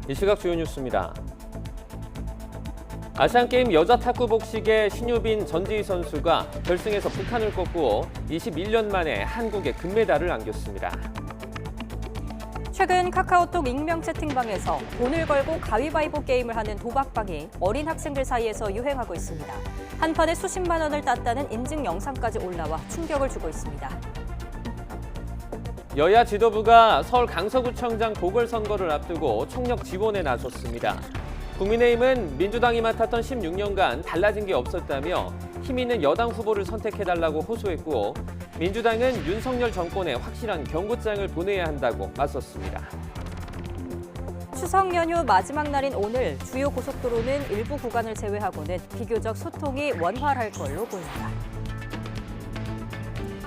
이 시각 주요 뉴스입니다. 아시안게임 여자 탁구 복식의 신유빈 전지희 선수가 결승에서 북한을 꺾고 21년 만에 한국에 금메달을 안겼습니다. 최근 카카오톡 익명 채팅방에서 돈을 걸고 가위바위보 게임을 하는 도박방이 어린 학생들 사이에서 유행하고 있습니다. 한 판에 수십만 원을 땄다는 인증 영상까지 올라와 충격을 주고 있습니다. 여야 지도부가 서울 강서구청장 보궐선거를 앞두고 총력 지원에 나섰습니다. 국민의힘은 민주당이 맡았던 16년간 달라진 게 없었다며 힘 있는 여당 후보를 선택해달라고 호소했고, 민주당은 윤석열 정권에 확실한 경고장을 보내야 한다고 맞섰습니다. 추석 연휴 마지막 날인 오늘 주요 고속도로는 일부 구간을 제외하고는 비교적 소통이 원활할 걸로 보입니다.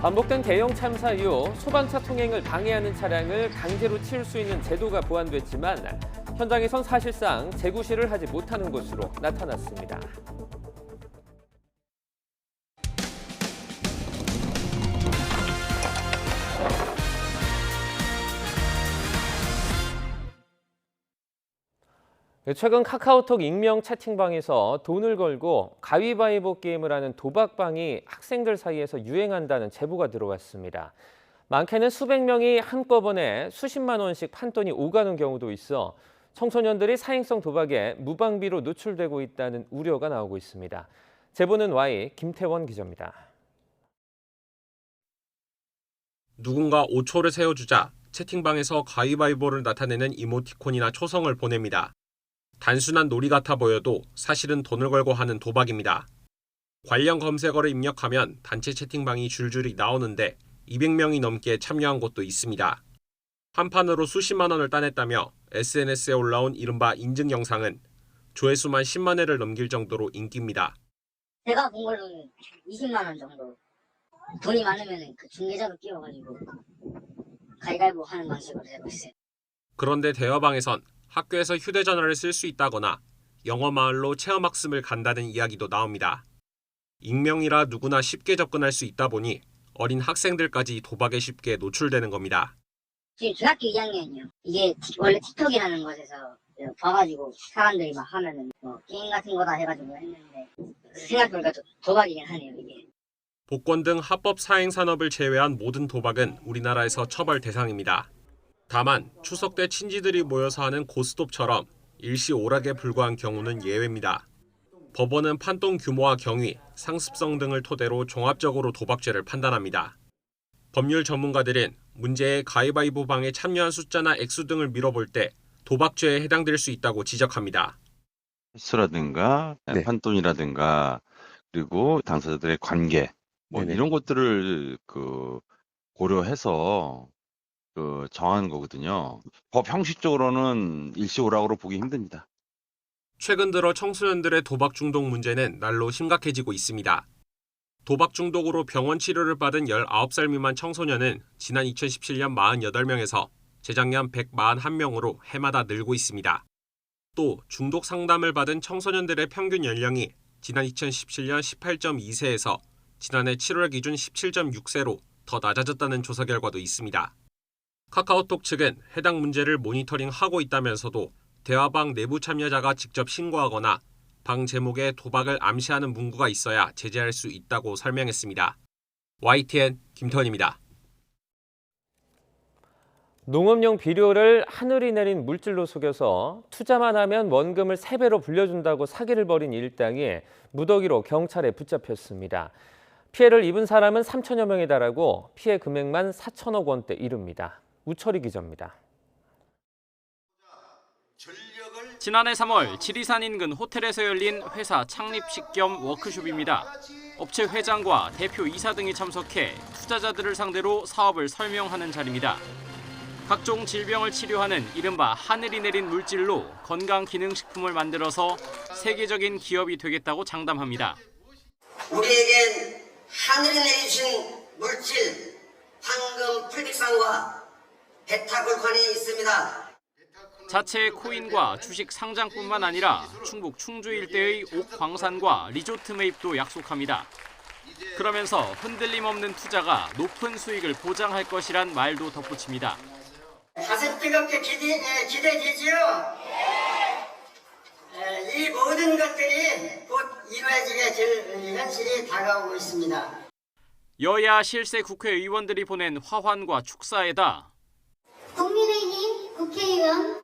반복된 대형 참사 이후 소방차 통행을 방해하는 차량을 강제로 치울 수 있는 제도가 보완됐지만 현장에선 사실상 재구시를 하지 못하는 것으로 나타났습니다. 최근 카카오톡 익명 채팅방에서 돈을 걸고 가위바위보 게임을 하는 도박방이 학생들 사이에서 유행한다는 제보가 들어왔습니다. 많게는 수백 명이 한꺼번에 수십만 원씩 판돈이 오가는 경우도 있어 청소년들이 사행성 도박에 무방비로 노출되고 있다는 우려가 나오고 있습니다. 제보는 Y 김태원 기자입니다. 누군가 5초를 세워주자 채팅방에서 가위바위보를 나타내는 이모티콘이나 초성을 보냅니다. 단순한 놀이 같아 보여도 사실은 돈을 걸고 하는 도박입니다. 관련 검색어를 입력하면 단체 채팅방이 줄줄이 나오는데 200명이 넘게 참여한 곳도 있습니다. 한 판으로 수십만 원을 따냈다며 SNS에 올라온 이른바 인증 영상은 조회수만 10만 회를 넘길 정도로 인기입니다. 제가 본 걸로는 20만 원 정도. 돈이 많으면 그 중개자도 끼워가지고 가위바위보 하는 방식으로 되고 있어요. 그런데 대화방에선 학교에서 휴대전화를 쓸 수 있다거나 영어 마을로 체험학습을 간다는 이야기도 나옵니다. 익명이라 누구나 쉽게 접근할 수 있다 보니 어린 학생들까지 도박에 쉽게 노출되는 겁니다. 지금 중학교 2학년이요. 이게 원래 틱톡이라는 곳에서 봐가지고 사람들이 막 하면은 뭐 게임 같은 거다 해가지고 했는데 생각해보니까 도박이긴 하네요, 이게. 복권 등 합법 사행 산업을 제외한 모든 도박은 우리나라에서 처벌 대상입니다. 다만 추석 때 친지들이 모여서 하는 고스톱처럼 일시 오락에 불과한 경우는 예외입니다. 법원은 판돈 규모와 경위, 상습성 등을 토대로 종합적으로 도박죄를 판단합니다. 법률 전문가들은 문제의 가위바위보 방에 참여한 숫자나 액수 등을 미뤄볼 때 도박죄에 해당될 수 있다고 지적합니다. 횟수라든가 판돈이라든가 그리고 당사자들의 관계 이런 것들을 고려해서 정하는 거거든요. 법 형식적으로는 일시오락으로 보기 힘듭니다. 최근 들어 청소년들의 도박 중독 문제는 날로 심각해지고 있습니다. 도박 중독으로 병원 치료를 받은 19살 미만 청소년은 지난 2017년 48명에서 재작년 141명으로 해마다 늘고 있습니다. 또 중독 상담을 받은 청소년들의 평균 연령이 지난 2017년 18.2세에서 지난해 7월 기준 17.6세로 더 낮아졌다는 조사 결과도 있습니다. 카카오톡 측은 해당 문제를 모니터링하고 있다면서도 대화방 내부 참여자가 직접 신고하거나 방 제목에 도박을 암시하는 문구가 있어야 제재할 수 있다고 설명했습니다. YTN 김태원입니다. 농업용 비료를 하늘이 내린 물질로 속여서 투자만 하면 원금을 3배로 불려준다고 사기를 벌인 일당이 무더기로 경찰에 붙잡혔습니다. 피해를 입은 사람은 3천여 명에 달하고 피해 금액만 4천억 원대 이릅니다. 우철이 기자입니다. 지난해 3월 지리산 인근 호텔에서 열린 회사 창립식 겸 워크숍입니다. 업체 회장과 대표 이사 등이 참석해 투자자들을 상대로 사업을 설명하는 자리입니다. 각종 질병을 치료하는 이른바 하늘이 내린 물질로 건강기능식품을 만들어서 세계적인 기업이 되겠다고 장담합니다. 우리에겐 하늘이 내려주신 물질, 황금 풀빛산과 베타글루칸이 있습니다. 자체의 코인과 주식 상장뿐만 아니라 충북 충주 일대의 옥광산과 리조트 매입도 약속합니다. 그러면서 흔들림 없는 투자가 높은 수익을 보장할 것이란 말도 덧붙입니다. 가슴 뜨겁게 기대되지요? 이 모든 것들이 곧 이루어지게 될 현실이 다가오고 있습니다. 여야 실세 국회의원들이 보낸 화환과 축사에다 국민의힘 국회의원,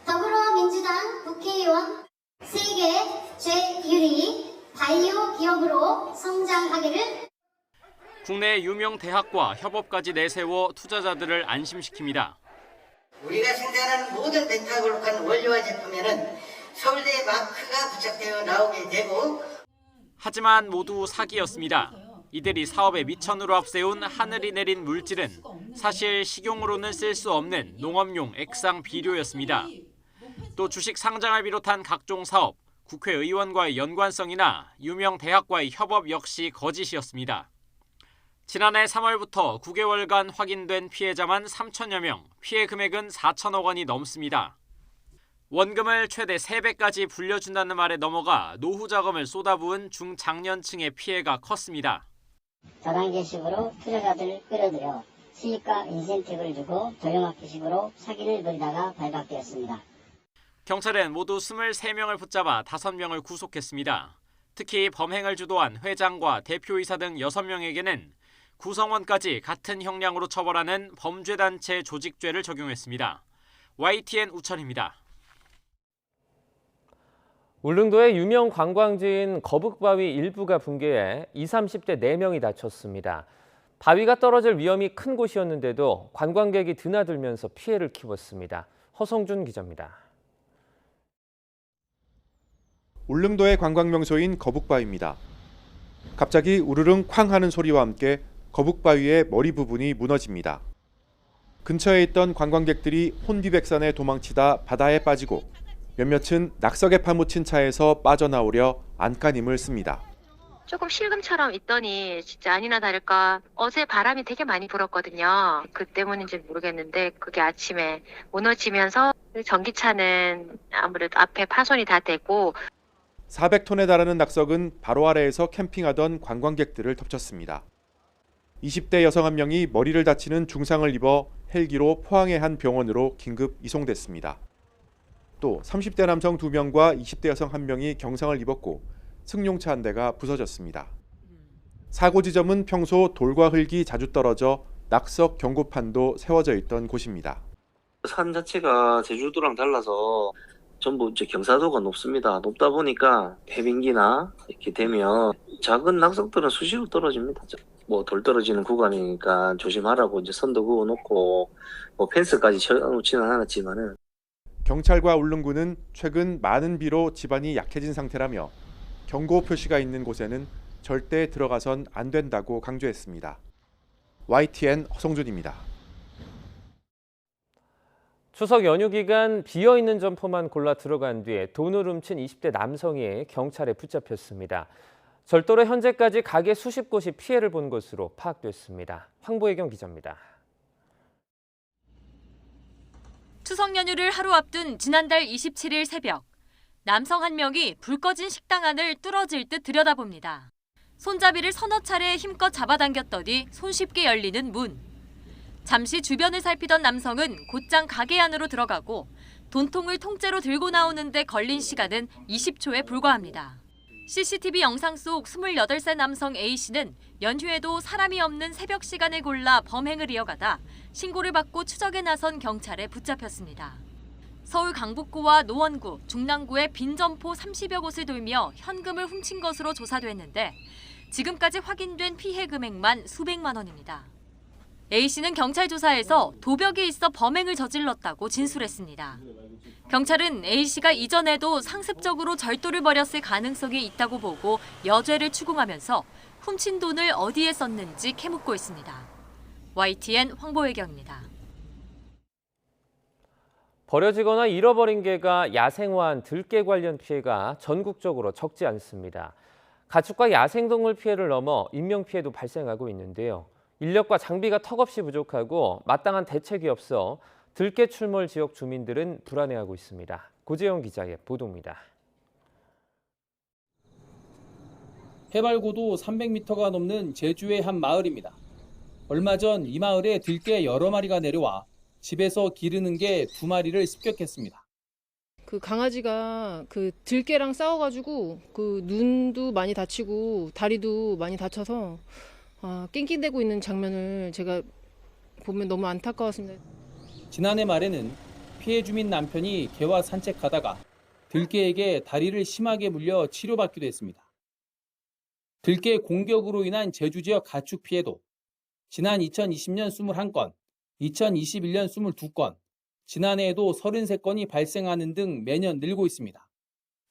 더불어민주당 국회의원, 세계 최유리 바이오 기업으로 성장하기를 국내 유명 대학과 협업까지 내세워 투자자들을 안심시킵니다. 우리가 생산하는 모든 베타글루칸 원료와 제품에는 서울대 마크가 부착되어 나오게 되고 하지만 모두 사기였습니다. 이들이 사업에 미천으로 앞세운 하늘이 내린 물질은 사실 식용으로는 쓸 수 없는 농업용 액상 비료였습니다. 또 주식 상장을 비롯한 각종 사업, 국회의원과의 연관성이나 유명 대학과의 협업 역시 거짓이었습니다. 지난해 3월부터 9개월간 확인된 피해자만 3천여 명, 피해 금액은 4천억 원이 넘습니다. 원금을 최대 3배까지 불려준다는 말에 넘어가 노후 자금을 쏟아부은 중장년층의 피해가 컸습니다. 다단계식으로 투자자들을 끌어들여 수익과 인센티브를 주고 돌려막기식으로 사기를 벌이다가 발각되었습니다. 경찰은 모두 23명을 붙잡아 5명을 구속했습니다. 특히 범행을 주도한 회장과 대표이사 등 6명에게는 구성원까지 같은 형량으로 처벌하는 범죄단체 조직죄를 적용했습니다. YTN 우천입니다. 울릉도의 유명 관광지인 거북바위 일부가 붕괴해 20, 30대 4명이 다쳤습니다. 바위가 떨어질 위험이 큰 곳이었는데도 관광객이 드나들면서 피해를 키웠습니다. 허성준 기자입니다. 울릉도의 관광명소인 거북바위입니다. 갑자기 우르릉 쾅 하는 소리와 함께 거북바위의 머리 부분이 무너집니다. 근처에 있던 관광객들이 혼비백산에 도망치다 바다에 빠지고 몇몇은 낙석에 파묻힌 차에서 빠져나오려 안간힘을 씁니다. 조금 실금처럼 있더니 진짜 아니나 다를까 어제 바람이 되게 많이 불었거든요. 그 때문인지 모르겠는데 그게 아침에 무너지면서 전기차는 아무래도 앞에 파손이 다 되고 400톤에 달하는 낙석은 바로 아래에서 캠핑하던 관광객들을 덮쳤습니다. 20대 여성 한 명이 머리를 다치는 중상을 입어 헬기로 포항의 한 병원으로 긴급 이송됐습니다. 또 30대 남성 2명과 20대 여성 1명이 경상을 입었고 승용차 한 대가 부서졌습니다. 사고 지점은 평소 돌과 흙이 자주 떨어져 낙석 경고판도 세워져 있던 곳입니다. 산 자체가 제주도랑 달라서 전부 이제 경사도가 높습니다. 높다 보니까 해빙기나 이렇게 되면 작은 낙석들은 수시로 떨어집니다. 뭐 돌 떨어지는 구간이니까 조심하라고 이제 선도 그어놓고 뭐 펜스까지 쳐놓지는 않았지만은. 경찰과 울릉군은 최근 많은 비로 지반이 약해진 상태라며 경고 표시가 있는 곳에는 절대 들어가선 안 된다고 강조했습니다. YTN 허성준입니다. 추석 연휴 기간 비어있는 점포만 골라 들어간 뒤에 돈을 훔친 20대 남성이 경찰에 붙잡혔습니다. 절도로 현재까지 가게 수십 곳이 피해를 본 것으로 파악됐습니다. 황보혜경 기자입니다. 추석 연휴를 하루 앞둔 지난달 27일 새벽, 남성 한 명이 불 꺼진 식당 안을 뚫어질 듯 들여다봅니다. 손잡이를 서너 차례 힘껏 잡아당겼더니 손쉽게 열리는 문. 잠시 주변을 살피던 남성은 곧장 가게 안으로 들어가고 돈통을 통째로 들고 나오는데 걸린 시간은 20초에 불과합니다. CCTV 영상 속 28세 남성 A씨는 연휴에도 사람이 없는 새벽 시간을 골라 범행을 이어가다 신고를 받고 추적에 나선 경찰에 붙잡혔습니다. 서울 강북구와 노원구, 중랑구의 빈 점포 30여 곳을 돌며 현금을 훔친 것으로 조사됐는데 지금까지 확인된 피해 금액만 수백만 원입니다. A씨는 경찰 조사에서 도벽이 있어 범행을 저질렀다고 진술했습니다. 경찰은 A씨가 이전에도 상습적으로 절도를 벌였을 가능성이 있다고 보고 여죄를 추궁하면서 훔친 돈을 어디에 썼는지 캐묻고 있습니다. YTN 황보혜경입니다. 버려지거나 잃어버린 개가 야생화한 들개 관련 피해가 전국적으로 적지 않습니다. 가축과 야생동물 피해를 넘어 인명피해도 발생하고 있는데요. 인력과 장비가 턱없이 부족하고 마땅한 대책이 없어 들개 출몰 지역 주민들은 불안해하고 있습니다. 고재영 기자의 보도입니다. 해발 고도 300m가 넘는 제주의 한 마을입니다. 얼마 전 이 마을에 들개 여러 마리가 내려와 집에서 기르는 게 2마리를 습격했습니다. 그 강아지가 그 들개랑 싸워가지고 그 눈도 많이 다치고 다리도 많이 다쳐서 낑낑대고 있는 장면을 제가 보면 너무 안타까웠습니다. 지난해 말에는 피해 주민 남편이 개와 산책하다가 들개에게 다리를 심하게 물려 치료받기도 했습니다. 들개 공격으로 인한 제주 지역 가축 피해도 지난 2020년 21건, 2021년 22건, 지난해에도 33건이 발생하는 등 매년 늘고 있습니다.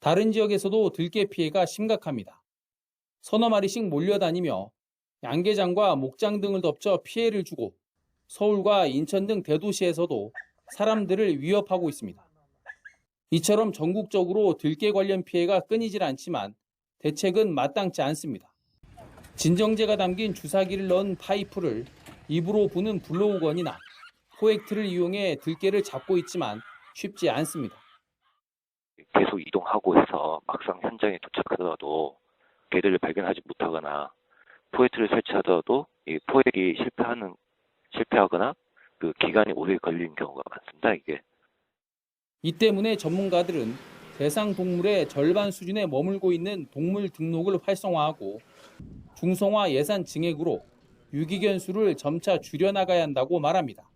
다른 지역에서도 들개 피해가 심각합니다. 서너 마리씩 몰려다니며 양계장과 목장 등을 덮쳐 피해를 주고 서울과 인천 등 대도시에서도 사람들을 위협하고 있습니다. 이처럼 전국적으로 들개 관련 피해가 끊이질 않지만 대책은 마땅치 않습니다. 진정제가 담긴 주사기를 넣은 파이프를 입으로 부는 블로우건이나 포획틀을 이용해 들개를 잡고 있지만 쉽지 않습니다. 계속 이동하고 해서 막상 현장에 도착하더라도 개들을 발견하지 못하거나 포획틀을 설치하더라도 이 포획이 실패하거나 그 기간이 오래 걸리는 경우가 많습니다. 이게. 이 때문에 전문가들은 대상 동물의 절반 수준에 머물고 있는 동물 등록을 활성화하고 중성화 예산 증액으로 유기견 수를 점차 줄여나가야 한다고 말합니다.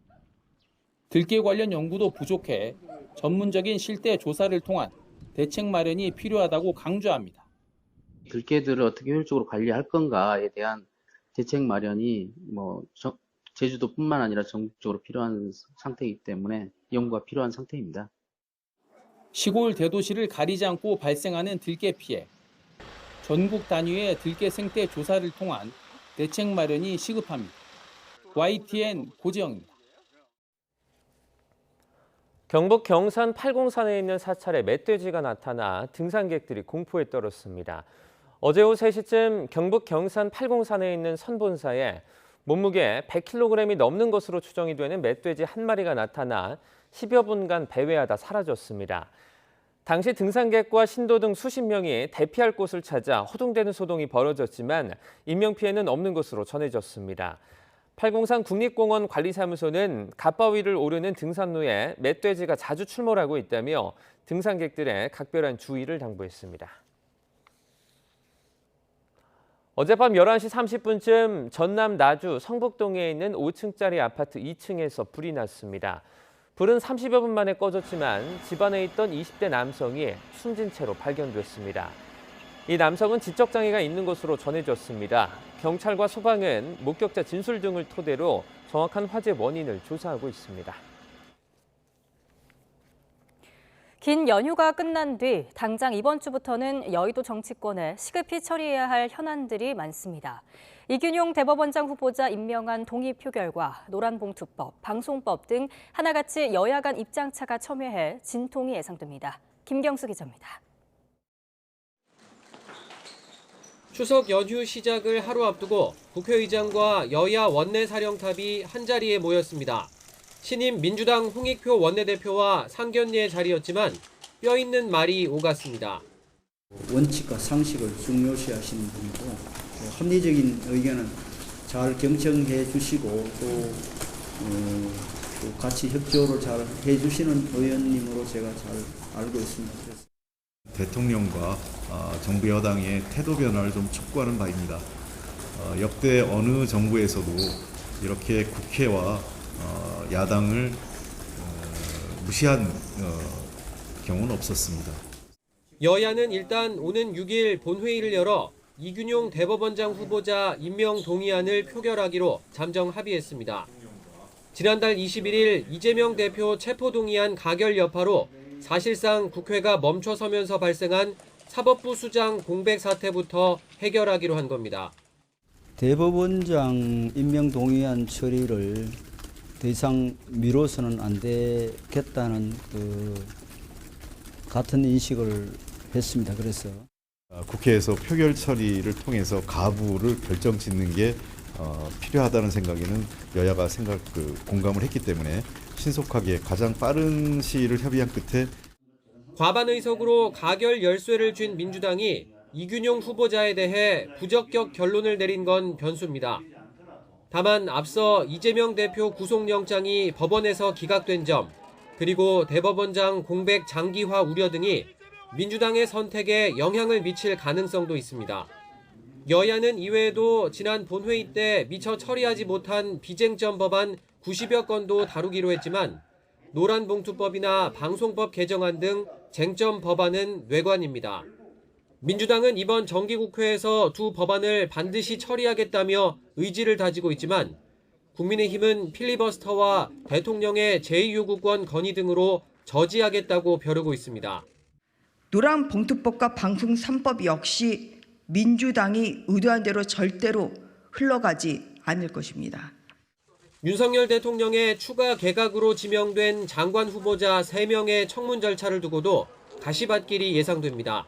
들개 관련 연구도 부족해 전문적인 실태 조사를 통한 대책 마련이 필요하다고 강조합니다. 들개들을 어떻게 효율적으로 관리할 건가에 대한 대책 마련이 제주도뿐만 아니라 전국적으로 필요한 상태이기 때문에 연구가 필요한 상태입니다. 시골 대도시를 가리지 않고 발생하는 들개 피해. 전국 단위의 들개 생태 조사를 통한 대책 마련이 시급합니다. YTN 고지영입니다. 경북 경산 팔공산에 있는 사찰에 멧돼지가 나타나 등산객들이 공포에 떨었습니다. 어제 오후 3시쯤 경북 경산 팔공산에 있는 선본사에 몸무게 100kg이 넘는 것으로 추정이 되는 멧돼지 한 마리가 나타나 10여 분간 배회하다 사라졌습니다. 당시 등산객과 신도 등 수십 명이 대피할 곳을 찾아 허둥대는 소동이 벌어졌지만 인명피해는 없는 것으로 전해졌습니다. 팔공산 국립공원 관리사무소는 갓바위를 오르는 등산로에 멧돼지가 자주 출몰하고 있다며 등산객들의 각별한 주의를 당부했습니다. 어젯밤 11시 30분쯤 전남 나주 성북동에 있는 5층짜리 아파트 2층에서 불이 났습니다. 불은 30여 분 만에 꺼졌지만 집 안에 있던 20대 남성이 숨진 채로 발견됐습니다. 이 남성은 지적장애가 있는 것으로 전해졌습니다. 경찰과 소방은 목격자 진술 등을 토대로 정확한 화재 원인을 조사하고 있습니다. 긴 연휴가 끝난 뒤 당장 이번 주부터는 여의도 정치권에 시급히 처리해야 할 현안들이 많습니다. 이균용 대법원장 후보자 임명안 동의 표결과 노란봉투법, 방송법 등 하나같이 여야 간 입장차가 첨예해 진통이 예상됩니다. 김경수 기자입니다. 추석 연휴 시작을 하루 앞두고 국회의장과 여야 원내사령탑이 한자리에 모였습니다. 신임 민주당 홍익표 원내대표와 상견례 자리였지만 뼈있는 말이 오갔습니다. 원칙과 상식을 중요시하시는 분이고 합리적인 의견은 잘 경청해 주시고 또 같이 협조를 잘 해주시는 의원님으로 제가 잘 알고 있습니다. 대통령과 정부 여당의 태도 변화를 좀 촉구하는 바입니다. 역대 어느 정부에서도 이렇게 국회와 야당을 무시한 경우는 없었습니다. 여야는 일단 오는 6일 본회의를 열어 이균용 대법원장 후보자 임명 동의안을 표결하기로 잠정 합의했습니다. 지난달 21일 이재명 대표 체포동의안 가결 여파로 사실상 국회가 멈춰서면서 발생한 사법부 수장 공백 사태부터 해결하기로 한 겁니다. 대법원장 임명 동의안 처리를 더 이상 미뤄서는 안 되겠다는 같은 인식을 했습니다. 그래서 국회에서 표결 처리를 통해서 가부를 결정짓는 게 필요하다는 생각에는 여야가 공감을 했기 때문에 신속하게 가장 빠른 시일을 협의한 끝에 과반 의석으로 가결 열쇠를 쥔 민주당이 이균용 후보자에 대해 부적격 결론을 내린 건 변수입니다. 다만 앞서 이재명 대표 구속영장이 법원에서 기각된 점, 그리고 대법원장 공백 장기화 우려 등이 민주당의 선택에 영향을 미칠 가능성도 있습니다. 여야는 이외에도 지난 본회의 때 미처 처리하지 못한 비쟁점 법안 90여 건도 다루기로 했지만 노란봉투법이나 방송법 개정안 등 쟁점 법안은 뇌관입니다. 민주당은 이번 정기국회에서 두 법안을 반드시 처리하겠다며 의지를 다지고 있지만 국민의힘은 필리버스터와 대통령의 제2요구권 건의 등으로 저지하겠다고 벼르고 있습니다. 노란봉투법과 방송 3법 역시 민주당이 의도한 대로 절대로 흘러가지 않을 것입니다. 윤석열 대통령의 추가 개각으로 지명된 장관 후보자 3명의 청문 절차를 두고도 가시밭길이 예상됩니다.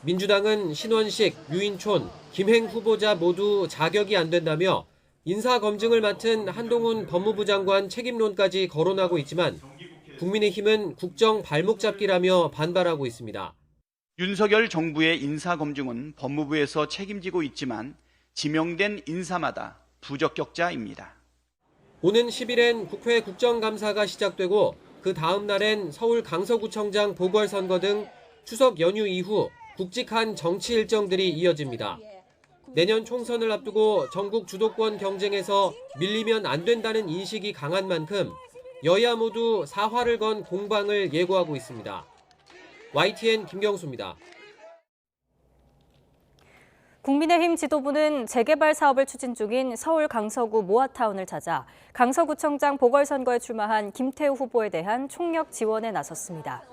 민주당은 신원식, 유인촌, 김행 후보자 모두 자격이 안 된다며 인사검증을 맡은 한동훈 법무부 장관 책임론까지 거론하고 있지만 국민의힘은 국정 발목 잡기라며 반발하고 있습니다. 윤석열 정부의 인사검증은 법무부에서 책임지고 있지만 지명된 인사마다 부적격자입니다. 오는 10일엔 국회 국정감사가 시작되고 그 다음 날엔 서울 강서구청장 보궐선거 등 추석 연휴 이후 굵직한 정치 일정들이 이어집니다. 내년 총선을 앞두고 전국 주도권 경쟁에서 밀리면 안 된다는 인식이 강한 만큼 여야 모두 사활을 건 공방을 예고하고 있습니다. YTN 김경수입니다. 국민의힘 지도부는 재개발 사업을 추진 중인 서울 강서구 모아타운을 찾아 강서구청장 보궐선거에 출마한 김태우 후보에 대한 총력 지원에 나섰습니다.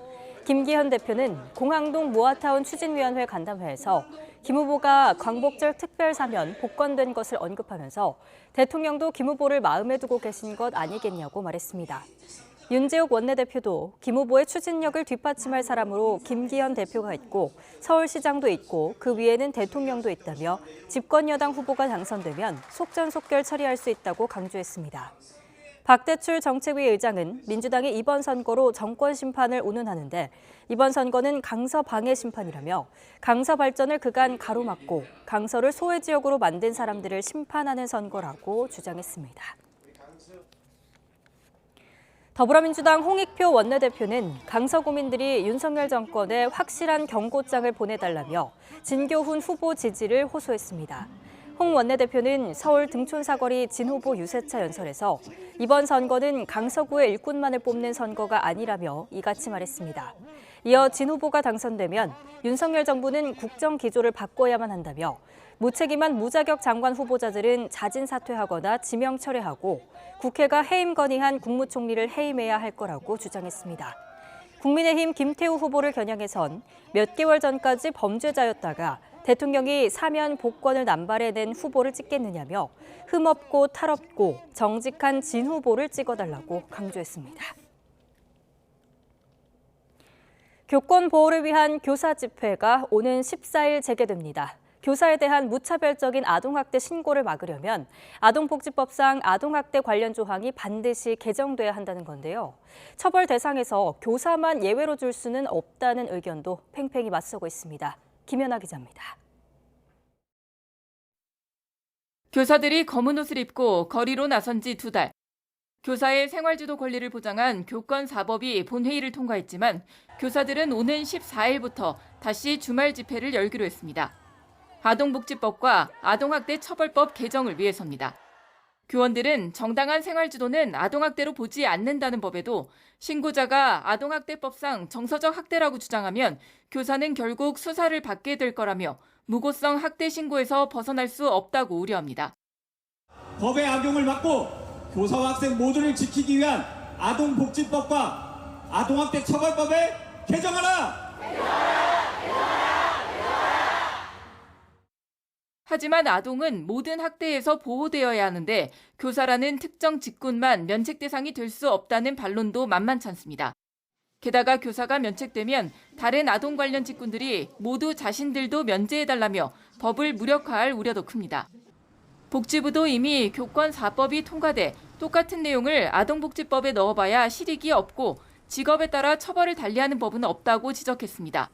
김기현 대표는 공항동 모아타운 추진위원회 간담회에서 김 후보가 광복절 특별사면 복권된 것을 언급하면서 대통령도 김 후보를 마음에 두고 계신 것 아니겠냐고 말했습니다. 윤재욱 원내대표도 김 후보의 추진력을 뒷받침할 사람으로 김기현 대표가 있고 서울시장도 있고 그 위에는 대통령도 있다며 집권여당 후보가 당선되면 속전속결 처리할 수 있다고 강조했습니다. 박대출 정책위 의장은 민주당이 이번 선거로 정권 심판을 운운하는데 이번 선거는 강서 방해 심판이라며 강서 발전을 그간 가로막고 강서를 소외 지역으로 만든 사람들을 심판하는 선거라고 주장했습니다. 더불어민주당 홍익표 원내대표는 강서구민들이 윤석열 정권에 확실한 경고장을 보내달라며 진교훈 후보 지지를 호소했습니다. 홍 원내대표는 서울 등촌사거리 진 후보 유세차 연설에서 이번 선거는 강서구의 일꾼만을 뽑는 선거가 아니라며 이같이 말했습니다. 이어 진 후보가 당선되면 윤석열 정부는 국정 기조를 바꿔야만 한다며 무책임한 무자격 장관 후보자들은 자진 사퇴하거나 지명 철회하고 국회가 해임 건의한 국무총리를 해임해야 할 거라고 주장했습니다. 국민의힘 김태우 후보를 겨냥해선 몇 개월 전까지 범죄자였다가 대통령이 사면 복권을 남발해낸 후보를 찍겠느냐며 흠없고 탈없고 정직한 진 후보를 찍어달라고 강조했습니다. 교권 보호를 위한 교사 집회가 오는 14일 재개됩니다. 교사에 대한 무차별적인 아동학대 신고를 막으려면 아동복지법상 아동학대 관련 조항이 반드시 개정돼야 한다는 건데요. 처벌 대상에서 교사만 예외로 둘 수는 없다는 의견도 팽팽히 맞서고 있습니다. 김연아 기자입니다. 교사들이 검은 옷을 입고 거리로 나선 지 2달. 교사의 생활지도 권리를 보장한 교권4법이 본회의를 통과했지만 교사들은 오는 14일부터 다시 주말 집회를 열기로 했습니다. 아동복지법과 아동학대 처벌법 개정을 위해서입니다. 교원들은 정당한 생활지도는 아동학대로 보지 않는다는 법에도 신고자가 아동학대법상 정서적 학대라고 주장하면 교사는 결국 수사를 받게 될 거라며 무고성 학대 신고에서 벗어날 수 없다고 우려합니다. 법의 악용을 막고 교사와 학생 모두를 지키기 위한 아동복지법과 아동학대 처벌법을 개정하라! 하지만 아동은 모든 학대에서 보호되어야 하는데 교사라는 특정 직군만 면책 대상이 될 수 없다는 반론도 만만치 않습니다. 게다가 교사가 면책되면 다른 아동 관련 직군들이 모두 자신들도 면제해달라며 법을 무력화할 우려도 큽니다. 복지부도 이미 교권4법이 통과돼 똑같은 내용을 아동복지법에 넣어봐야 실익이 없고 직업에 따라 처벌을 달리하는 법은 없다고 지적했습니다.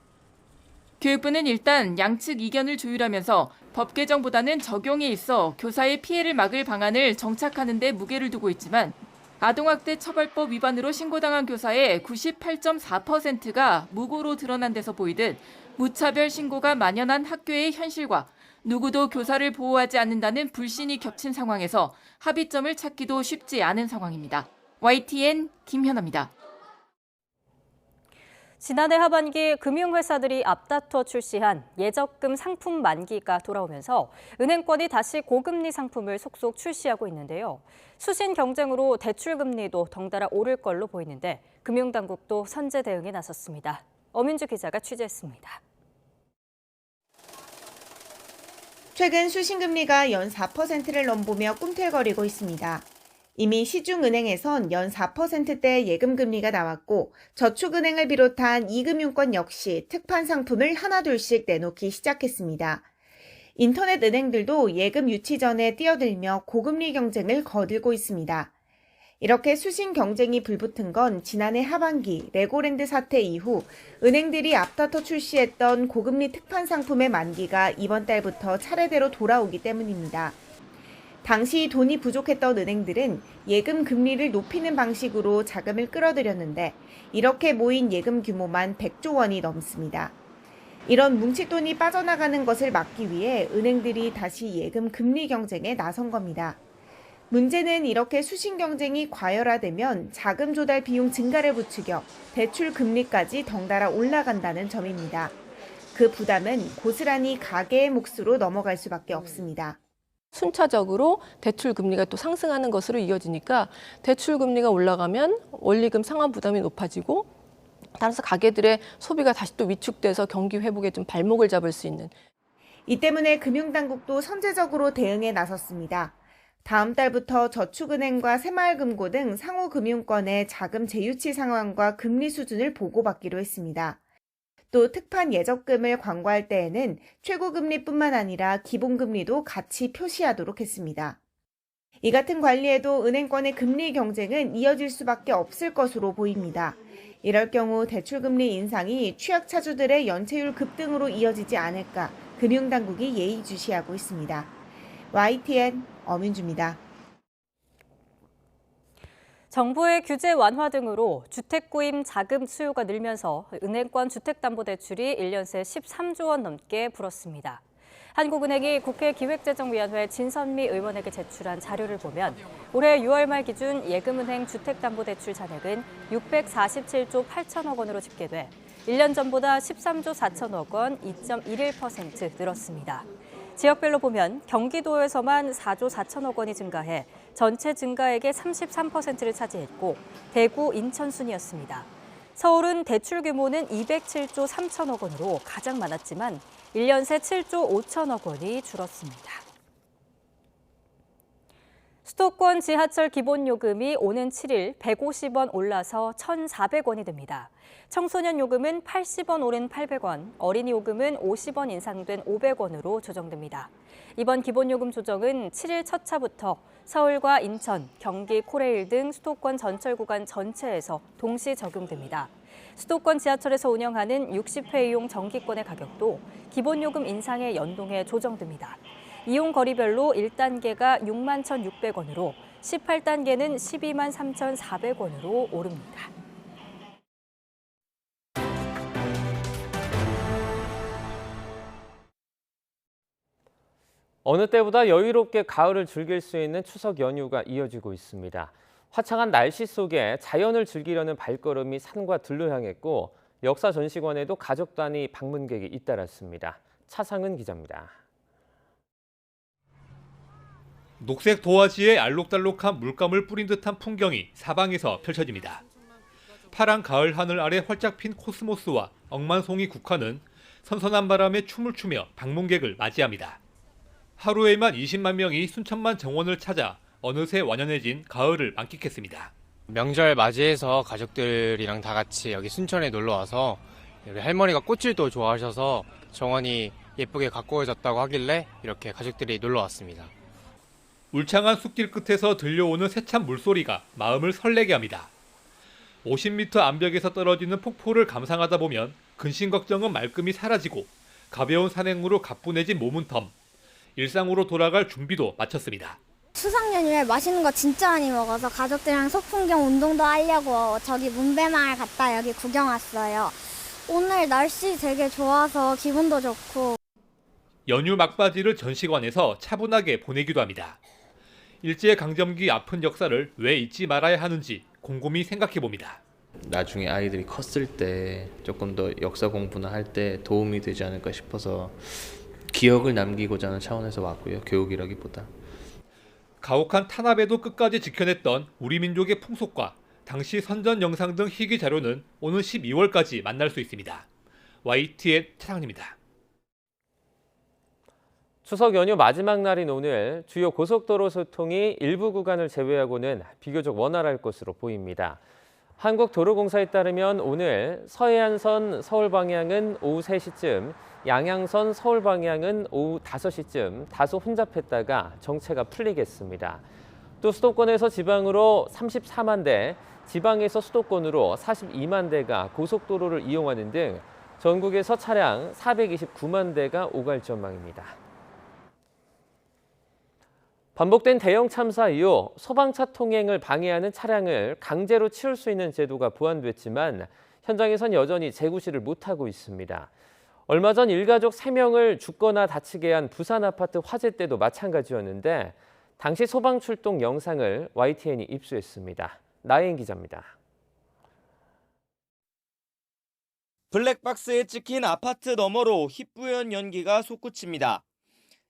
교육부는 일단 양측 이견을 조율하면서 법 개정보다는 적용에 있어 교사의 피해를 막을 방안을 정착하는 데 무게를 두고 있지만 아동학대 처벌법 위반으로 신고당한 교사의 98.4%가 무고로 드러난 데서 보이듯 무차별 신고가 만연한 학교의 현실과 누구도 교사를 보호하지 않는다는 불신이 겹친 상황에서 합의점을 찾기도 쉽지 않은 상황입니다. YTN 김현아입니다. 지난해 하반기 금융회사들이 앞다퉈 출시한 예적금 상품 만기가 돌아오면서 은행권이 다시 고금리 상품을 속속 출시하고 있는데요. 수신 경쟁으로 대출금리도 덩달아 오를 걸로 보이는데 금융당국도 선제 대응에 나섰습니다. 엄윤주 기자가 취재했습니다. 최근 수신금리가 연 4%를 넘보며 꿈틀거리고 있습니다. 이미 시중은행에선 연 4%대 예금금리가 나왔고 저축은행을 비롯한 이금융권 역시 특판 상품을 하나둘씩 내놓기 시작했습니다. 인터넷 은행들도 예금 유치 전에 뛰어들며 고금리 경쟁을 거들고 있습니다. 이렇게 수신 경쟁이 불붙은 건 지난해 하반기 레고랜드 사태 이후 은행들이 앞다퉈 출시했던 고금리 특판 상품의 만기가 이번 달부터 차례대로 돌아오기 때문입니다. 당시 돈이 부족했던 은행들은 예금 금리를 높이는 방식으로 자금을 끌어들였는데 이렇게 모인 예금 규모만 100조 원이 넘습니다. 이런 뭉칫돈이 빠져나가는 것을 막기 위해 은행들이 다시 예금 금리 경쟁에 나선 겁니다. 문제는 이렇게 수신 경쟁이 과열화되면 자금 조달 비용 증가를 부추겨 대출 금리까지 덩달아 올라간다는 점입니다. 그 부담은 고스란히 가계의 몫으로 넘어갈 수밖에 없습니다. 순차적으로 대출 금리가 또 상승하는 것으로 이어지니까 대출 금리가 올라가면 원리금 상환 부담이 높아지고 따라서 가계들의 소비가 다시 또 위축돼서 경기 회복에 좀 발목을 잡을 수 있는. 이 때문에 금융당국도 선제적으로 대응에 나섰습니다. 다음 달부터 저축은행과 새마을금고 등 상호금융권의 자금 재유치 상황과 금리 수준을 보고받기로 했습니다. 또 특판 예적금을 광고할 때에는 최고금리뿐만 아니라 기본금리도 같이 표시하도록 했습니다. 이 같은 관리에도 은행권의 금리 경쟁은 이어질 수밖에 없을 것으로 보입니다. 이럴 경우 대출금리 인상이 취약차주들의 연체율 급등으로 이어지지 않을까 금융당국이 예의주시하고 있습니다. YTN 엄윤주입니다. 정부의 규제 완화 등으로 주택 구입 자금 수요가 늘면서 은행권 주택담보대출이 1년 새 13조 원 넘게 불었습니다. 한국은행이 국회 기획재정위원회 진선미 의원에게 제출한 자료를 보면 올해 6월 말 기준 예금은행 주택담보대출 잔액은 647조 8천억 원으로 집계돼 1년 전보다 13조 4천억 원, 2.11% 늘었습니다. 지역별로 보면 경기도에서만 4조 4천억 원이 증가해 전체 증가액의 33%를 차지했고 대구, 인천 순이었습니다. 서울은 대출 규모는 207조 3천억 원으로 가장 많았지만 1년 새 7조 5천억 원이 줄었습니다. 수도권 지하철 기본요금이 오는 7일 150원 올라서 1,400원이 됩니다. 청소년 요금은 80원 오른 800원, 어린이 요금은 50원 인상된 500원으로 조정됩니다. 이번 기본요금 조정은 7일 첫 차부터 서울과 인천, 경기, 코레일 등 수도권 전철 구간 전체에서 동시 적용됩니다. 수도권 지하철에서 운영하는 60회 이용 정기권의 가격도 기본요금 인상에 연동해 조정됩니다. 이용 거리별로 1단계가 6만 1,600원으로 18단계는 12만 3,400원으로 오릅니다. 어느 때보다 여유롭게 가을을 즐길 수 있는 추석 연휴가 이어지고 있습니다. 화창한 날씨 속에 자연을 즐기려는 발걸음이 산과 들로 향했고 역사전시관에도 가족 단위 방문객이 잇따랐습니다. 차상은 기자입니다. 녹색 도화지에 알록달록한 물감을 뿌린 듯한 풍경이 사방에서 펼쳐집니다. 파란 가을 하늘 아래 활짝 핀 코스모스와 억만송이 국화는 선선한 바람에 춤을 추며 방문객을 맞이합니다. 하루에만 20만 명이 순천만 정원을 찾아 어느새 완연해진 가을을 만끽했습니다. 명절 맞이해서 가족들이랑 다 같이 여기 순천에 놀러와서 우리 할머니가 꽃을 또 좋아하셔서 정원이 예쁘게 가꾸어졌다고 하길래 이렇게 가족들이 놀러왔습니다. 울창한 숲길 끝에서 들려오는 세찬 물소리가 마음을 설레게 합니다. 50m 암벽에서 떨어지는 폭포를 감상하다 보면 근심 걱정은 말끔히 사라지고 가벼운 산행으로 가뿐해진 몸은 덤. 일상으로 돌아갈 준비도 마쳤습니다. 추석 연휴에 맛있는 거 진짜 많이 먹어서 가족들이랑 소풍경 운동도 하려고 저기 문배마을 갔다 여기 구경 왔어요. 오늘 날씨 되게 좋아서 기분도 좋고. 연휴 막바지를 전시관에서 차분하게 보내기도 합니다. 일제강점기 아픈 역사를 왜 잊지 말아야 하는지 곰곰이 생각해봅니다. 나중에 아이들이 컸을 때 조금 더 역사 공부나 할 때 도움이 되지 않을까 싶어서 기억을 남기고자 하는 차원에서 왔고요. 교육이라기보다. 가혹한 탄압에도 끝까지 지켜냈던 우리 민족의 풍속과 당시 선전 영상 등 희귀 자료는 오는 12월까지 만날 수 있습니다. YTN 차상입니다. 추석 연휴 마지막 날인 오늘 주요 고속도로 소통이 일부 구간을 제외하고는 비교적 원활할 것으로 보입니다. 한국도로공사에 따르면 오늘 서해안선 서울 방향은 오후 3시쯤, 양양선 서울 방향은 오후 5시쯤 다소 혼잡했다가 정체가 풀리겠습니다. 또 수도권에서 지방으로 34만 대, 지방에서 수도권으로 42만 대가 고속도로를 이용하는 등 전국에서 차량 429만 대가 오갈 전망입니다. 반복된 대형 참사 이후 소방차 통행을 방해하는 차량을 강제로 치울 수 있는 제도가 보완됐지만 현장에선 여전히 재구시를 못하고 있습니다. 얼마 전 일가족 3명을 죽거나 다치게 한 부산 아파트 화재 때도 마찬가지였는데 당시 소방 출동 영상을 YTN이 입수했습니다. 나혜인 기자입니다. 블랙박스에 찍힌 아파트 너머로 희뿌연 연기가 솟구칩니다.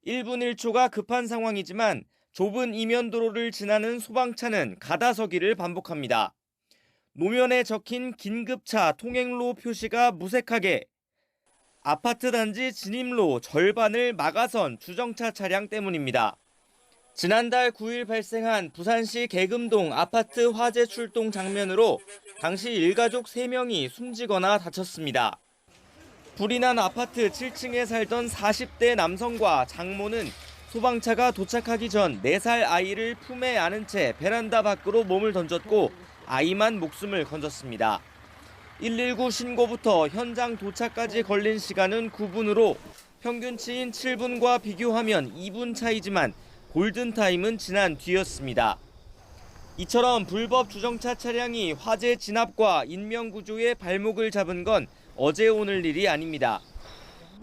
1분 1초가 급한 상황이지만 좁은 이면도로를 지나는 소방차는 가다서기를 반복합니다. 노면에 적힌 긴급차 통행로 표시가 무색하게 아파트 단지 진입로 절반을 막아선 주정차 차량 때문입니다. 지난달 9일 발생한 부산시 계금동 아파트 화재 출동 장면으로 당시 일가족 3명이 숨지거나 다쳤습니다. 불이 난 아파트 7층에 살던 40대 남성과 장모는 소방차가 도착하기 전 4살 아이를 품에 안은 채 베란다 밖으로 몸을 던졌고 아이만 목숨을 건졌습니다. 119 신고부터 현장 도착까지 걸린 시간은 9분으로 평균치인 7분과 비교하면 2분 차이지만 골든타임은 지난 뒤였습니다. 이처럼 불법 주정차 차량이 화재 진압과 인명구조의 발목을 잡은 건 어제 오늘 일이 아닙니다.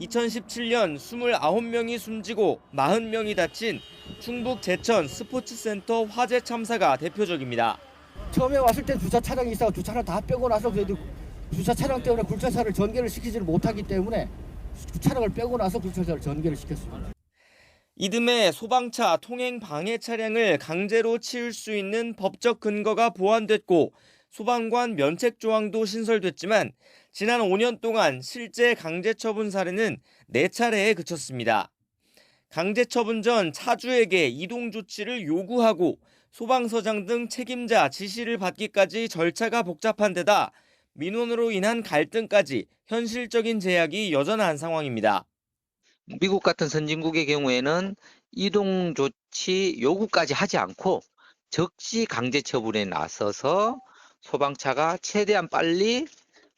2017년 29명이 숨지고 40명이 다친 충북 제천 스포츠센터 화재 참사가 대표적입니다. 처음에 왔을 때 주차 차량이 있어 주차를 다 빼고 나서 그래도 주차 차량 때문에 굴절차를 전개를 시키지를 못하기 때문에 차량을 빼고 나서 굴절차를 전개를 시켰습니다. 이듬해 소방차 통행 방해 차량을 강제로 치울 수 있는 법적 근거가 보완됐고 소방관 면책 조항도 신설됐지만 지난 5년 동안 실제 강제 처분 사례는 4차례에 그쳤습니다. 강제 처분 전 차주에게 이동 조치를 요구하고 소방서장 등 책임자 지시를 받기까지 절차가 복잡한 데다 민원으로 인한 갈등까지 현실적인 제약이 여전한 상황입니다. 미국 같은 선진국의 경우에는 이동 조치 요구까지 하지 않고 즉시 강제 처분에 나서서 소방차가 최대한 빨리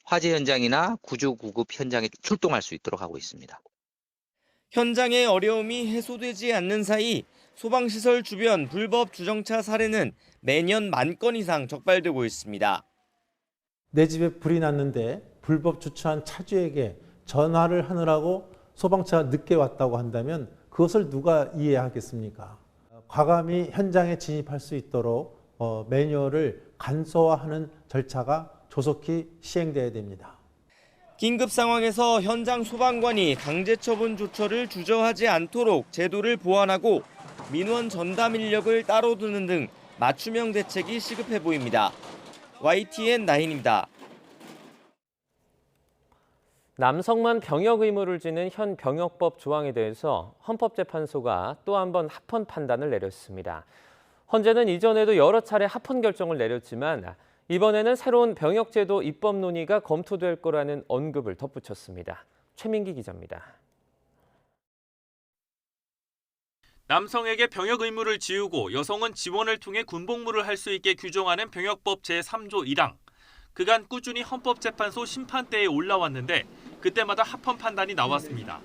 화재 현장이나 구조 구급 현장에 출동할 수 있도록 하고 있습니다. 현장의 어려움이 해소되지 않는 사이 소방시설 주변 불법 주정차 사례는 매년 10,000건 이상 적발되고 있습니다. 내 집에 불이 났는데 불법 주차한 차주에게 전화를 하느라고 소방차가 늦게 왔다고 한다면 그것을 누가 이해하겠습니까? 과감히 현장에 진입할 수 있도록 매뉴얼을 간소화하는 절차가 조속히 시행돼야 됩니다. 긴급 상황에서 현장 소방관이 강제 처분 조처를 주저하지 않도록 제도를 보완하고 민원 전담 인력을 따로 두는 등 맞춤형 대책이 시급해 보입니다. YTN 나인입니다. 남성만 병역 의무를 지는 현 병역법 조항에 대해서 헌법재판소가 또 한 번 합헌 판단을 내렸습니다. 헌재는 이전에도 여러 차례 합헌 결정을 내렸지만 이번에는 새로운 병역제도 입법 논의가 검토될 거라는 언급을 덧붙였습니다. 최민기 기자입니다. 남성에게 병역 의무를 지우고 여성은 지원을 통해 군복무를 할 수 있게 규정하는 병역법 제3조 1항. 그간 꾸준히 헌법재판소 심판대에 올라왔는데 그때마다 합헌 판단이 나왔습니다.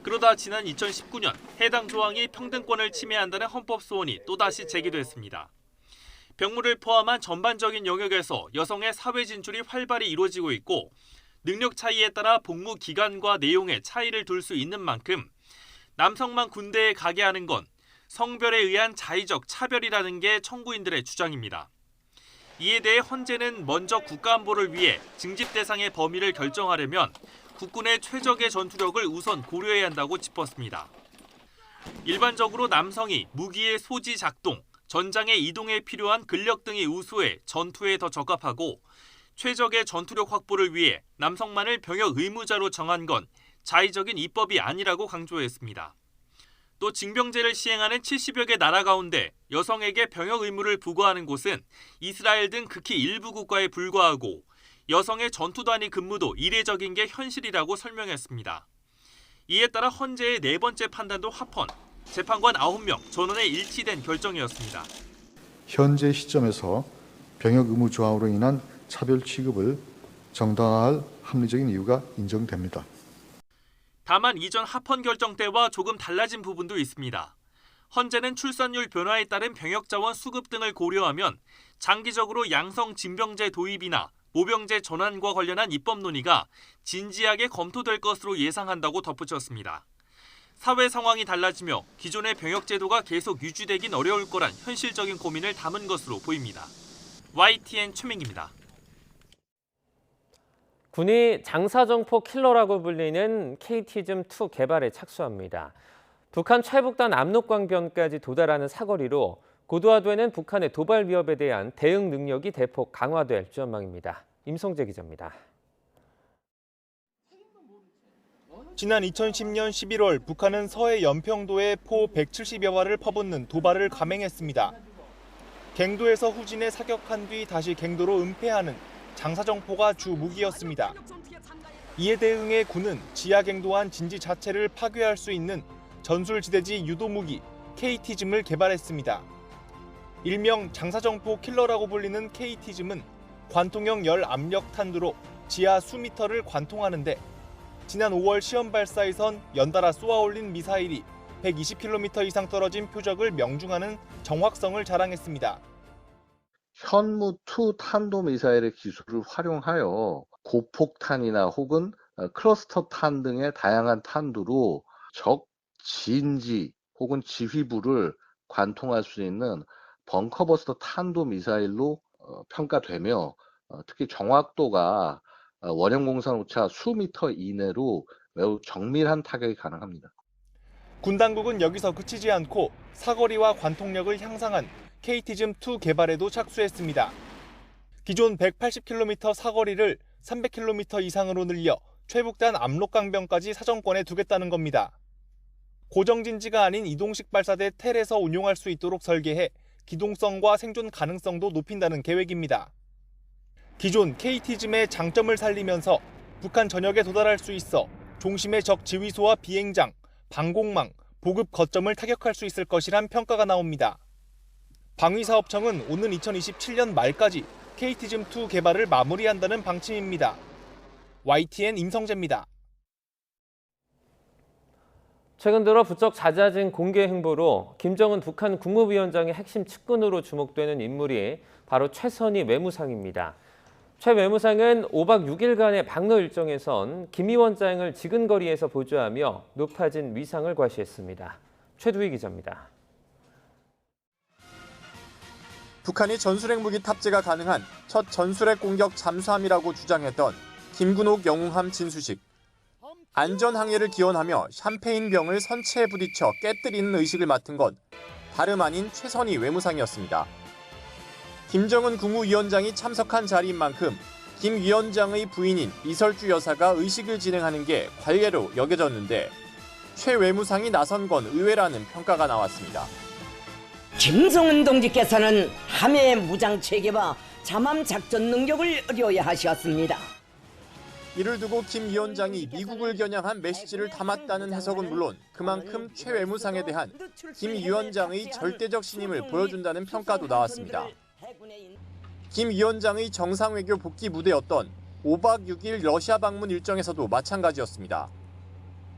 그러다 지난 2019년 해당 조항이 평등권을 침해한다는 헌법 소원이 또다시 제기됐습니다. 병무를 포함한 전반적인 영역에서 여성의 사회 진출이 활발히 이루어지고 있고 능력 차이에 따라 복무 기간과 내용에 차이를 둘 수 있는 만큼 남성만 군대에 가게 하는 건 성별에 의한 자의적 차별이라는 게 청구인들의 주장입니다. 이에 대해 헌재는 먼저 국가안보를 위해 징집 대상의 범위를 결정하려면 국군의 최적의 전투력을 우선 고려해야 한다고 짚었습니다. 일반적으로 남성이 무기의 소지 작동, 전장의 이동에 필요한 근력 등의 우수해 전투에 더 적합하고 최적의 전투력 확보를 위해 남성만을 병역 의무자로 정한 건 자의적인 입법이 아니라고 강조했습니다. 또 징병제를 시행하는 70여 개 나라 가운데 여성에게 병역 의무를 부과하는 곳은 이스라엘 등 극히 일부 국가에 불과하고 여성의 전투단위 근무도 이례적인 게 현실이라고 설명했습니다. 이에 따라 헌재의 네 번째 판단도 합헌, 재판관 9명 전원의 일치된 결정이었습니다. 현재 시점에서 병역 의무 조항으로 인한 차별 취급을 정당화할 합리적인 이유가 인정됩니다. 다만 이전 합헌 결정 때와 조금 달라진 부분도 있습니다. 헌재는 출산율 변화에 따른 병역 자원 수급 등을 고려하면 장기적으로 양성 징병제 도입이나 모병제 전환과 관련한 입법 논의가 진지하게 검토될 것으로 예상한다고 덧붙였습니다. 사회 상황이 달라지며 기존의 병역 제도가 계속 유지되긴 어려울 거란 현실적인 고민을 담은 것으로 보입니다. YTN 최민기입니다. 군이 장사정포 킬러라고 불리는 KT즘-2 개발에 착수합니다. 북한 최북단 압록강변까지 도달하는 사거리로 고도화되는 북한의 도발 위협에 대한 대응 능력이 대폭 강화될 전망입니다. 임성재 기자입니다. 지난 2010년 11월 북한은 서해 연평도에 포 170여 발을 퍼붓는 도발을 감행했습니다. 갱도에서 후진에 사격한 뒤 다시 갱도로 은폐하는 장사정포가 주 무기였습니다. 이에 대응해 군은 지하갱도한 진지 자체를 파괴할 수 있는 전술지대지 유도무기 KT즘을 개발했습니다. 일명 장사정포 킬러라고 불리는 KT즘은 관통형 열압력 탄두로 지하 수미터를 관통하는데 지난 5월 시험 발사에선 연달아 쏘아올린 미사일이 120km 이상 떨어진 표적을 명중하는 정확성을 자랑했습니다. 현무2 탄도미사일의 기술을 활용하여 고폭탄이나 혹은 클러스터탄 등의 다양한 탄두로 적 진지 혹은 지휘부를 관통할 수 있는 벙커버스터 탄도미사일로 평가되며 특히 정확도가 원형 공산 오차 수미터 이내로 매우 정밀한 타격이 가능합니다. 군 당국은 여기서 그치지 않고 사거리와 관통력을 향상한 KT즘-2 개발에도 착수했습니다. 기존 180km 사거리를 300km 이상으로 늘려 최북단 압록강변까지 사정권에 두겠다는 겁니다. 고정진지가 아닌 이동식 발사대 텔에서 운용할 수 있도록 설계해 기동성과 생존 가능성도 높인다는 계획입니다. 기존 KT즘의 장점을 살리면서 북한 전역에 도달할 수 있어 중심의 적 지휘소와 비행장, 방공망, 보급 거점을 타격할 수 있을 것이란 평가가 나옵니다. 방위사업청은 오는 2027년 말까지 KT즘-2 개발을 마무리한다는 방침입니다. YTN 임성재입니다. 최근 들어 부쩍 잦아진 공개 행보로 김정은 북한 국무위원장의 핵심 측근으로 주목되는 인물이 바로 최선희 외무상입니다. 최 외무상은 5박 6일간의 방로 일정에선 김 위원장을 지근거리에서 보조하며 높아진 위상을 과시했습니다. 최두희 기자입니다. 북한이 전술핵 무기 탑재가 가능한 첫 전술핵 공격 잠수함이라고 주장했던 김군옥 영웅함 진수식. 안전항해를 기원하며 샴페인 병을 선체에 부딪혀 깨뜨리는 의식을 맡은 건 다름 아닌 최선희 외무상이었습니다. 김정은 국무위원장이 참석한 자리인 만큼 김 위원장의 부인인 이설주 여사가 의식을 진행하는 게 관례로 여겨졌는데 최 외무상이 나선 건 의외라는 평가가 나왔습니다. 김정은 동지께서는 함해 무장 체계와 잠함 작전 능력을 의료하셨습니다. 이를 두고 김 위원장이 미국을 겨냥한 메시지를 담았다는 해석은 물론 그만큼 최 외무상에 대한 김 위원장의 절대적 신임을 보여준다는 평가도 나왔습니다. 김 위원장의 정상외교 복귀 무대였던 5박 6일 러시아 방문 일정에서도 마찬가지였습니다.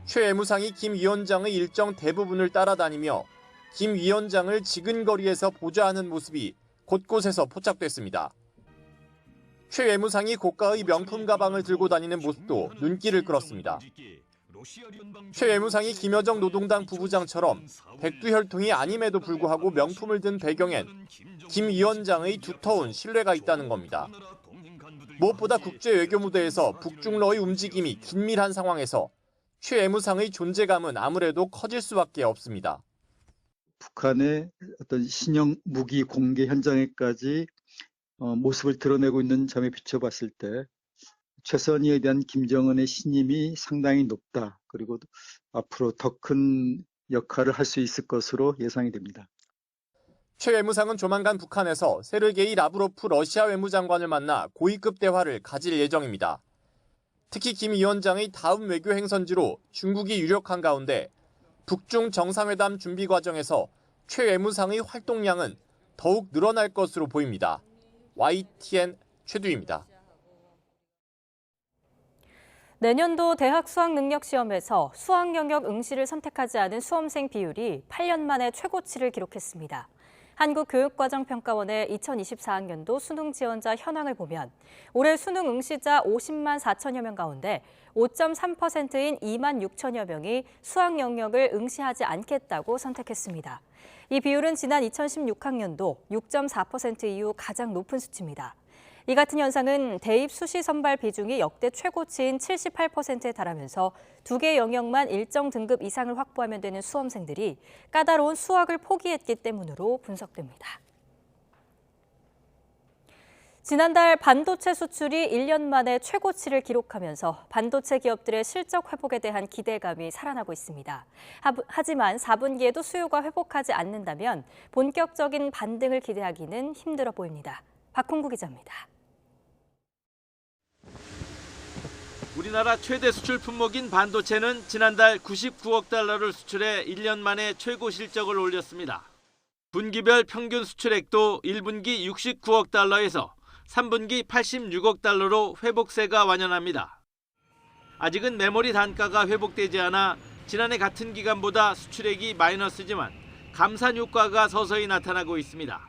최 외무상이 김 위원장의 일정 대부분을 따라다니며 김 위원장을 지근거리에서 보좌하는 모습이 곳곳에서 포착됐습니다. 최 외무상이 고가의 명품 가방을 들고 다니는 모습도 눈길을 끌었습니다. 최 외무상이 김여정 노동당 부부장처럼 백두혈통이 아님에도 불구하고 명품을 든 배경엔 김 위원장의 두터운 신뢰가 있다는 겁니다. 무엇보다 국제 외교 무대에서 북중러의 움직임이 긴밀한 상황에서 최 외무상의 존재감은 아무래도 커질 수밖에 없습니다. 북한의 어떤 신형 무기 공개 현장에까지 모습을 드러내고 있는 점에 비춰봤을 때 최선희에 대한 김정은의 신임이 상당히 높다. 그리고 앞으로 더 큰 역할을 할 수 있을 것으로 예상이 됩니다. 최 외무상은 조만간 북한에서 세르게이 라브로프 러시아 외무장관을 만나 고위급 대화를 가질 예정입니다. 특히 김 위원장의 다음 외교 행선지로 중국이 유력한 가운데 북중 정상회담 준비 과정에서 최 외무상의 활동량은 더욱 늘어날 것으로 보입니다. YTN 최두희입니다. 내년도 대학 수학능력시험에서 수학 영역 응시를 선택하지 않은 수험생 비율이 8년 만에 최고치를 기록했습니다. 한국교육과정평가원의 2024학년도 수능 지원자 현황을 보면 올해 수능 응시자 50만 4천여 명 가운데 5.3%인 2만 6천여 명이 수학 영역을 응시하지 않겠다고 선택했습니다. 이 비율은 지난 2016학년도 6.4% 이후 가장 높은 수치입니다. 이 같은 현상은 대입 수시 선발 비중이 역대 최고치인 78%에 달하면서 2개 영역만 일정 등급 이상을 확보하면 되는 수험생들이 까다로운 수학을 포기했기 때문으로 분석됩니다. 지난달 반도체 수출이 1년 만에 최고치를 기록하면서 반도체 기업들의 실적 회복에 대한 기대감이 살아나고 있습니다. 하지만 4분기에도 수요가 회복하지 않는다면 본격적인 반등을 기대하기는 힘들어 보입니다. 박홍구 기자입니다. 우리나라 최대 수출 품목인 반도체는 지난달 99억 달러를 수출해 1년 만에 최고 실적을 올렸습니다. 분기별 평균 수출액도 1분기 69억 달러에서 3분기 86억 달러로 회복세가 완연합니다. 아직은 메모리 단가가 회복되지 않아 지난해 같은 기간보다 수출액이 마이너스지만 감산 효과가 서서히 나타나고 있습니다.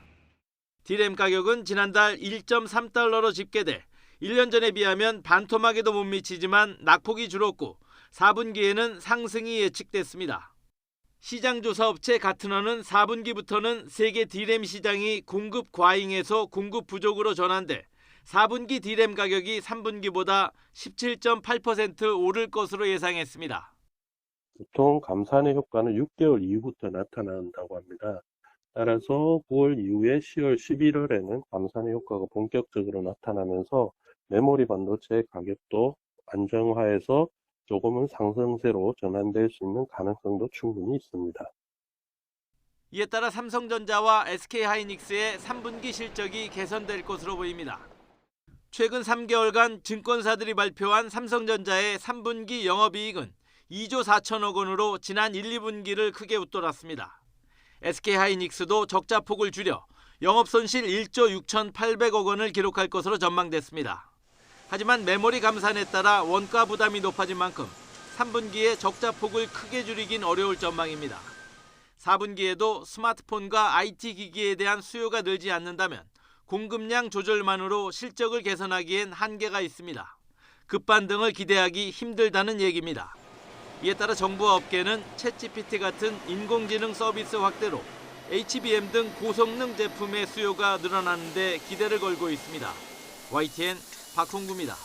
D램 가격은 지난달 1.3달러로 집계돼 1년 전에 비하면 반토막에도 못 미치지만 낙폭이 줄었고 4분기에는 상승이 예측됐습니다. 시장조사업체 가트너는 4분기부터는 세계 D램 시장이 공급 과잉에서 공급 부족으로 전환돼 4분기 D램 가격이 3분기보다 17.8% 오를 것으로 예상했습니다. 보통 감산의 효과는 6개월 이후부터 나타난다고 합니다. 따라서 9월 이후에 10월, 11월에는 감산의 효과가 본격적으로 나타나면서 메모리 반도체 가격도 안정화해서 조금은 상승세로 전환될 수 있는 가능성도 충분히 있습니다. 이에 따라 삼성전자와 SK하이닉스의 3분기 실적이 개선될 것으로 보입니다. 최근 3개월간 증권사들이 발표한 삼성전자의 3분기 영업이익은 2조 4천억 원으로 지난 1, 2분기를 크게 웃돌았습니다. SK하이닉스도 적자폭을 줄여 영업손실 1조 6,800억 원을 기록할 것으로 전망됐습니다. 하지만 메모리 감산에 따라 원가 부담이 높아진 만큼 3분기에 적자폭을 크게 줄이긴 어려울 전망입니다. 4분기에도 스마트폰과 IT 기기에 대한 수요가 늘지 않는다면 공급량 조절만으로 실적을 개선하기엔 한계가 있습니다. 급반등을 기대하기 힘들다는 얘기입니다. 이에 따라 정부와 업계는 챗GPT 같은 인공지능 서비스 확대로 HBM 등 고성능 제품의 수요가 늘어나는 데 기대를 걸고 있습니다. YTN 박홍구입니다.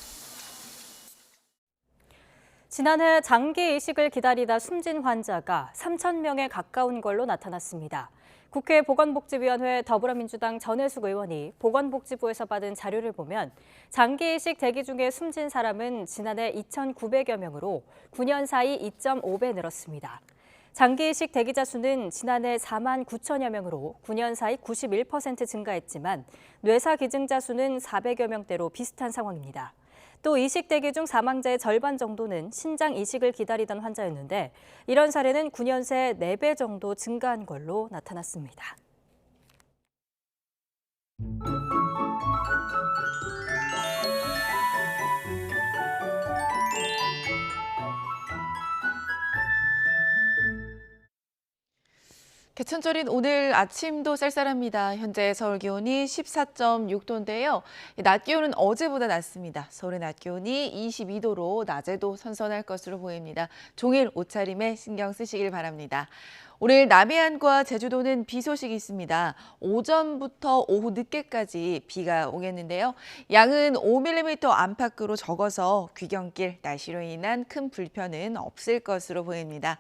지난해 장기 이식을 기다리다 숨진 환자가 3,000명에 가까운 걸로 나타났습니다. 국회 보건복지위원회 더불어민주당 전해숙 의원이 보건복지부에서 받은 자료를 보면 장기 이식 대기 중에 숨진 사람은 지난해 2,900여 명으로 9년 사이 2.5배 늘었습니다. 장기 이식 대기자 수는 지난해 4만 9천여 명으로 9년 사이 91% 증가했지만 뇌사 기증자 수는 400여 명대로 비슷한 상황입니다. 또 이식 대기 중 사망자의 절반 정도는 신장 이식을 기다리던 환자였는데 이런 사례는 9년 새 4배 정도 증가한 걸로 나타났습니다. 개천절인 오늘 아침도 쌀쌀합니다. 현재 서울 기온이 14.6도인데요. 낮 기온은 어제보다 낮습니다. 서울의 낮 기온이 22도로 낮에도 선선할 것으로 보입니다. 종일 옷차림에 신경 쓰시길 바랍니다. 오늘 남해안과 제주도는 비 소식이 있습니다. 오전부터 오후 늦게까지 비가 오겠는데요. 양은 5mm 안팎으로 적어서 귀경길 날씨로 인한 큰 불편은 없을 것으로 보입니다.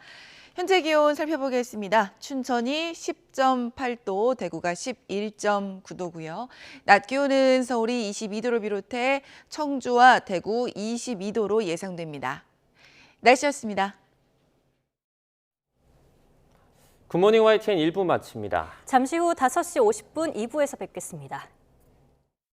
현재 기온 살펴보겠습니다. 춘천이 10.8도, 대구가 11.9도고요. 낮 기온은 서울이 22도를 비롯해 청주와 대구 22도로 예상됩니다. 날씨였습니다. 굿모닝 YTN 1부 마칩니다. 잠시 후 5시 50분 2부에서 뵙겠습니다.